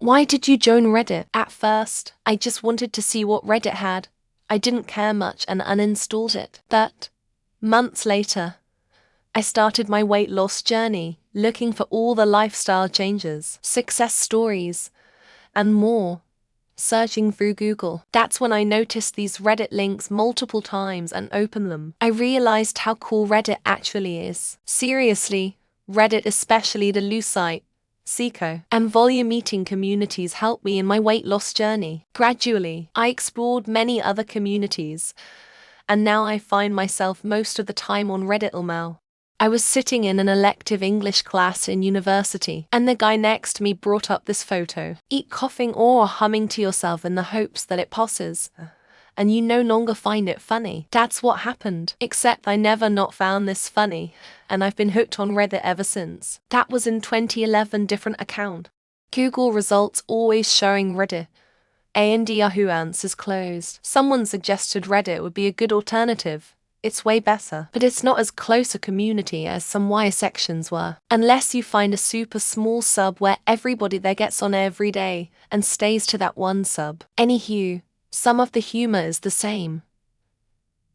Why did you join Reddit? At first, I just wanted to see what Reddit had. I didn't care much and uninstalled it. But months later, I started my weight loss journey, looking for all the lifestyle changes, success stories, and more, searching through Google. That's when I noticed these Reddit links multiple times and opened them. I realized how cool Reddit actually is. Seriously, Reddit, especially the Lucite, Seco, and volume eating communities helped me in my weight loss journey. Gradually, I explored many other communities, and now I find myself most of the time on Reddit. I was sitting in an elective English class in university, and the guy next to me brought up this photo. Eat coughing or humming to yourself in the hopes that it passes, and you no longer find it funny. That's what happened, except I never not found this funny, and I've been hooked on Reddit ever since. That was in 2011, different account. Google results always showing Reddit, and Yahoo Answers closed. Someone suggested Reddit would be a good alternative. It's way better, but it's not as close a community as some Y sections were. Unless you find a super small sub where everybody there gets on every day and stays to that one sub. Anywho, some of the humor is the same.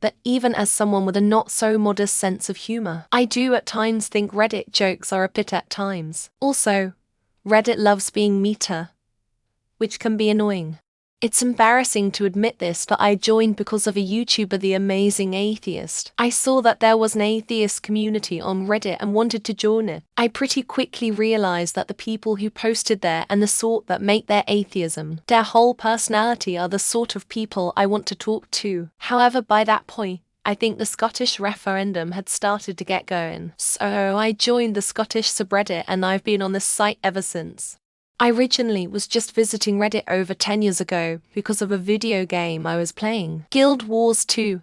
But even as someone with a not so modest sense of humor, I do at times think Reddit jokes are a bit at times. Also, Reddit loves being meta, which can be annoying. It's embarrassing to admit this, but I joined because of a YouTuber, The Amazing Atheist. I saw that there was an atheist community on Reddit and wanted to join it. I pretty quickly realized that the people who posted there and the sort that make their atheism, their whole personality, are the sort of people I want to talk to. However, by that point, I think the Scottish referendum had started to get going. So I joined the Scottish subreddit and I've been on this site ever since. I originally was just visiting Reddit over 10 years ago because of a video game I was playing, Guild Wars 2.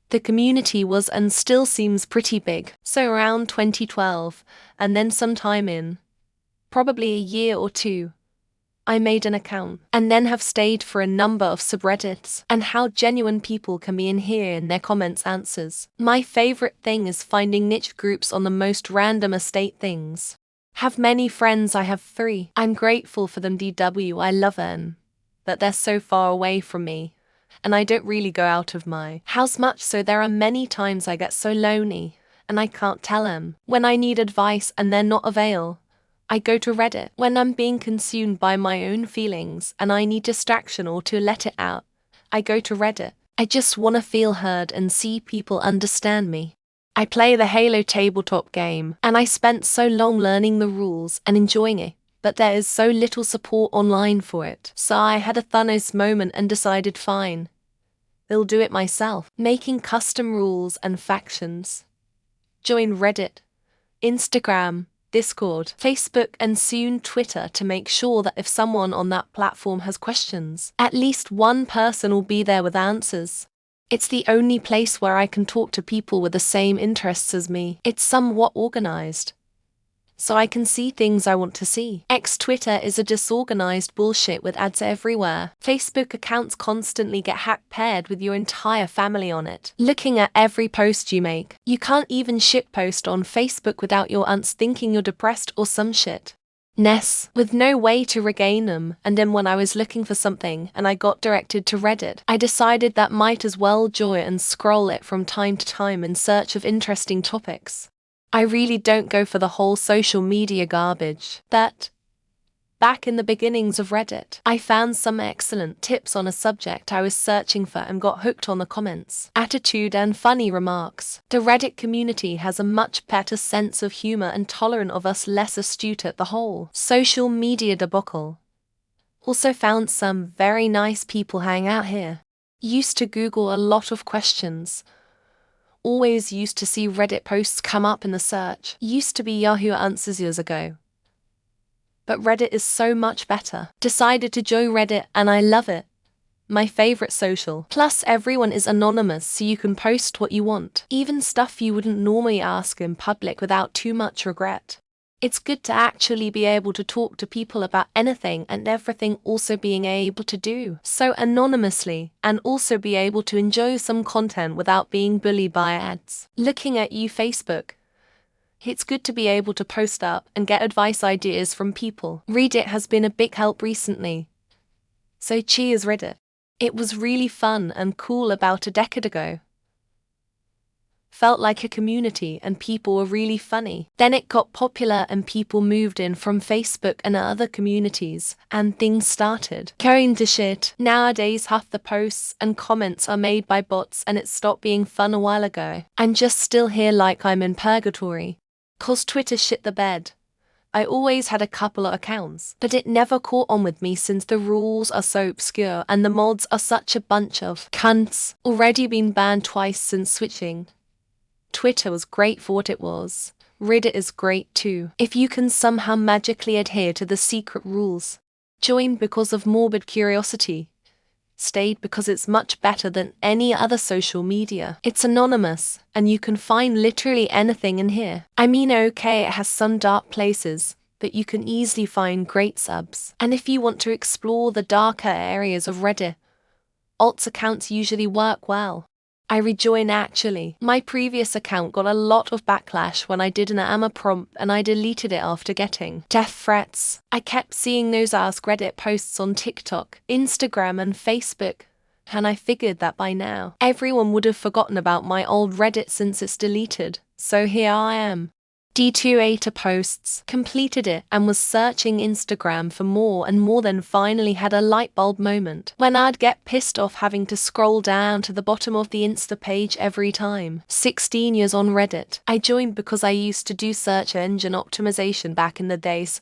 The community was and still seems pretty big, so around 2012, and then sometime in, probably a year or two, I made an account, and then have stayed for a number of subreddits, and how genuine people can be in here in their comments answers. My favorite thing is finding niche groups on the most random estate things. Have many friends, I have 3. I'm grateful for them. I love them, but they're so far away from me, and I don't really go out of my house much, so there are many times I get so lonely, and I can't tell them. When I need advice and they're not available, I go to Reddit. When I'm being consumed by my own feelings and I need distraction or to let it out, I go to Reddit. I just want to feel heard and see people understand me. I play the Halo tabletop game, and I spent so long learning the rules and enjoying it, but there is so little support online for it. So I had a Thanos moment and decided fine, I'll do it myself, making custom rules and factions. Join Reddit, Instagram, Discord, Facebook, and soon Twitter to make sure that if someone on that platform has questions, at least one person will be there with answers. It's the only place where I can talk to people with the same interests as me. It's somewhat organized, so I can see things I want to see. Twitter is a disorganized bullshit with ads everywhere. Facebook accounts constantly get hacked paired with your entire family on it, looking at every post you make. You can't even shitpost on Facebook without your aunts thinking you're depressed or some shit. With no way to regain them, and then when I was looking for something and I got directed to Reddit, I decided that might as well join and scroll it from time to time in search of interesting topics. I really don't go for the whole social media garbage. Back in the beginnings of Reddit, I found some excellent tips on a subject I was searching for and got hooked on the comments, attitude, and funny remarks. The Reddit community has a much better sense of humor and tolerant of us less astute at the whole social media debacle. Also found some very nice people hang out here. Used to Google a lot of questions. Always used to see Reddit posts come up in the search. Used to be Yahoo Answers years ago. But Reddit is so much better. Decided to join Reddit and I love it. My favorite social. Plus everyone is anonymous, so you can post what you want. Even stuff you wouldn't normally ask in public without too much regret. It's good to actually be able to talk to people about anything and everything, also being able to do so anonymously, and also be able to enjoy some content without being bullied by ads. Looking at you, Facebook. It's good to be able to post up and get advice ideas from people. Reddit has been a big help recently. So cheers, Reddit. It was really fun and cool about a decade ago. Felt like a community and people were really funny. Then it got popular and people moved in from Facebook and other communities, and things started going to shit. Nowadays half the posts and comments are made by bots and it stopped being fun a while ago. I'm just still here like I'm in purgatory. 'Cause Twitter shit the bed. I always had a couple of accounts, but it never caught on with me since the rules are so obscure and the mods are such a bunch of cunts. Already been banned twice since switching. Twitter was great for what it was. Reddit is great too. If you can somehow magically adhere to the secret rules. Join because of morbid curiosity. Stayed because it's much better than any other social media. It's anonymous, and you can find literally anything in here. I mean, okay, it has some dark places, but you can easily find great subs. And if you want to explore the darker areas of Reddit, alts accounts usually work well. I rejoin actually. My previous account got a lot of backlash when I did an AMA prompt and I deleted it after getting death threats. I kept seeing those Ask Reddit posts on TikTok, Instagram and Facebook, and I figured that by now, everyone would have forgotten about my old Reddit since it's deleted. So here I am. D2A posts, completed it, and was searching Instagram for more and more, then finally had a light bulb moment when I'd get pissed off having to scroll down to the bottom of the Insta page every time. 16 years on Reddit. I joined because I used to do search engine optimization back in the days.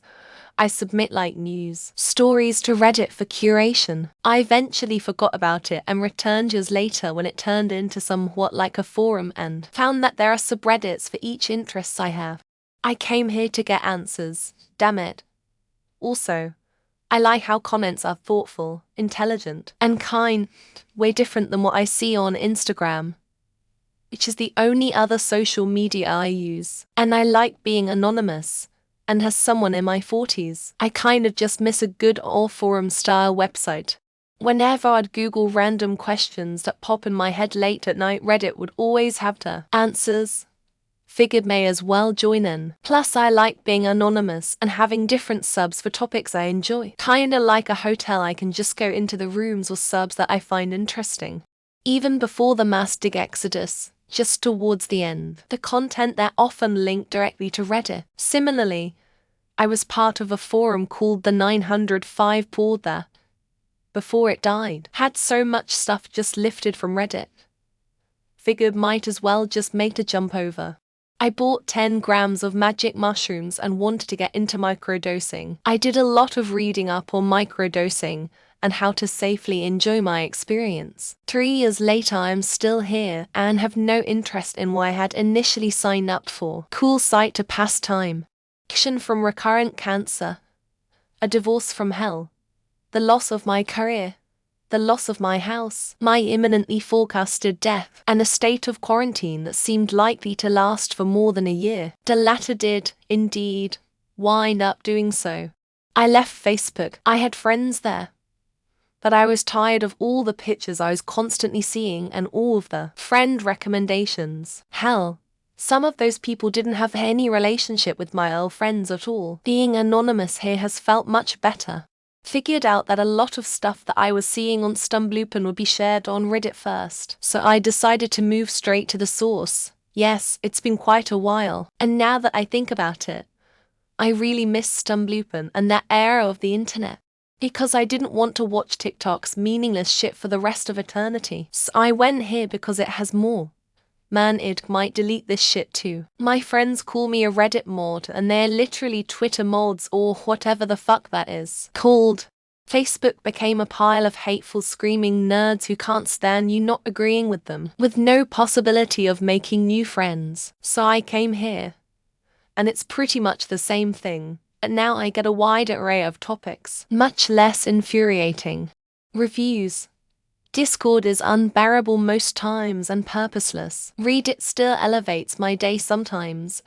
I submit like news stories to Reddit for curation. I eventually forgot about it and returned years later when it turned into somewhat like a forum and found that there are subreddits for each interest I have. I came here to get answers, damn it. Also, I like how comments are thoughtful, intelligent, and kind, way different than what I see on Instagram, which is the only other social media I use. And I like being anonymous. And as someone in my 40s, I kind of just miss a good old forum-style website. Whenever I'd Google random questions that pop in my head late at night, Reddit would always have the answers. Figured may as well join in. Plus I like being anonymous and having different subs for topics I enjoy. Kinda like a hotel, I can just go into the rooms or subs that I find interesting. Even before the mass dig exodus, just towards the end, the content there often linked directly to Reddit. Similarly, I was part of a forum called the 905 board there. Before it died, had so much stuff just lifted from Reddit. Figured might as well just make a jump over. I bought 10 grams of magic mushrooms and wanted to get into microdosing. I did a lot of reading up on microdosing and how to safely enjoy my experience. 3 years later, I'm still here and have no interest in what I had initially signed up for. Cool site to pass time. Action from recurrent cancer. A divorce from hell. The loss of my career. The loss of my house. My imminently forecasted death. And a state of quarantine that seemed likely to last for more than a year. The latter did, indeed, wind up doing so. I left Facebook. I had friends there. But I was tired of all the pictures I was constantly seeing and all of the friend recommendations. Hell, some of those people didn't have any relationship with my old friends at all. Being anonymous here has felt much better. Figured out that a lot of stuff that I was seeing on Stumbloopin would be shared on Reddit first. So I decided to move straight to the source. Yes, it's been quite a while. And now that I think about it, I really miss Stumbloopin and that era of the internet. Because I didn't want to watch TikTok's meaningless shit for the rest of eternity. So I went here because it has more. Man, it might delete this shit too. My friends call me a Reddit mod and they're literally Twitter mods or whatever the fuck that is called. Facebook became a pile of hateful screaming nerds who can't stand you not agreeing with them, with no possibility of making new friends. So I came here. And it's pretty much the same thing. And now I get a wide array of topics, much less infuriating. Reviews. Discord is unbearable most times and purposeless. Reddit still elevates my day sometimes,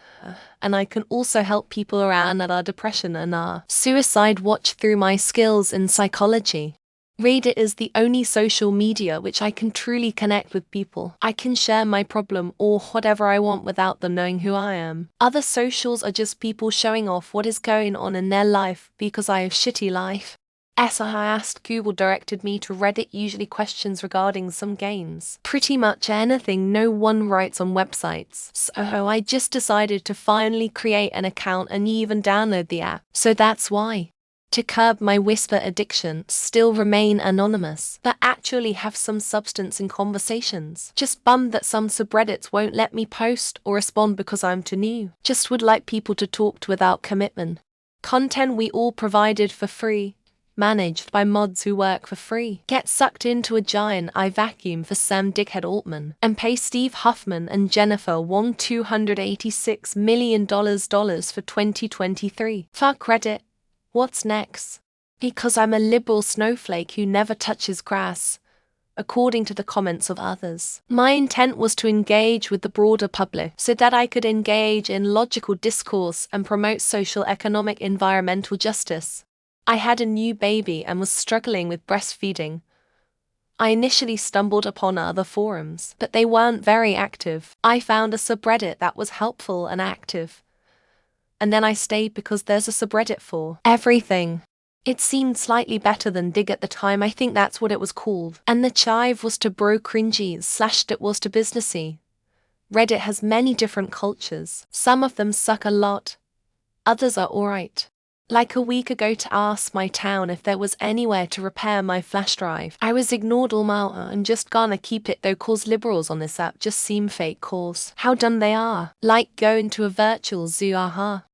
and I can also help people around that are depression and are suicide watch through my skills in psychology. Reddit is the only social media which I can truly connect with people. I can share my problem or whatever I want without them knowing who I am. Other socials are just people showing off what is going on in their life because I have shitty life. As I asked, Google directed me to Reddit, usually questions regarding some games. Pretty much anything no one writes on websites. So I just decided to finally create an account and even download the app. So that's why. To curb my whisper addiction, still remain anonymous, but actually have some substance in conversations. Just bummed that some subreddits won't let me post or respond because I'm too new. Just would like people to talk to without commitment. Content we all provided for free. Managed by mods who work for free. Get sucked into a giant I vacuum for Sam Dickhead Altman. And pay Steve Huffman and Jennifer Wong $286 million for 2023. Fuck Reddit. What's next? Because I'm a liberal snowflake who never touches grass, according to the comments of others. My intent was to engage with the broader public so that I could engage in logical discourse and promote social, economic, environmental justice. I had a new baby and was struggling with breastfeeding. I initially stumbled upon other forums, but they weren't very active. I found a subreddit that was helpful and active. And then I stayed because there's a subreddit for everything. It seemed slightly better than Dig at the time, I think that's what it was called. And the chive was to bro cringy, / it was to businessy. Reddit has many different cultures. Some of them suck a lot. Others are alright. Like a week ago to ask my town if there was anywhere to repair my flash drive. I was ignored all my and just gonna keep it though cause liberals on this app just seem fake cause. How dumb they are. Like going to a virtual zoo, aha.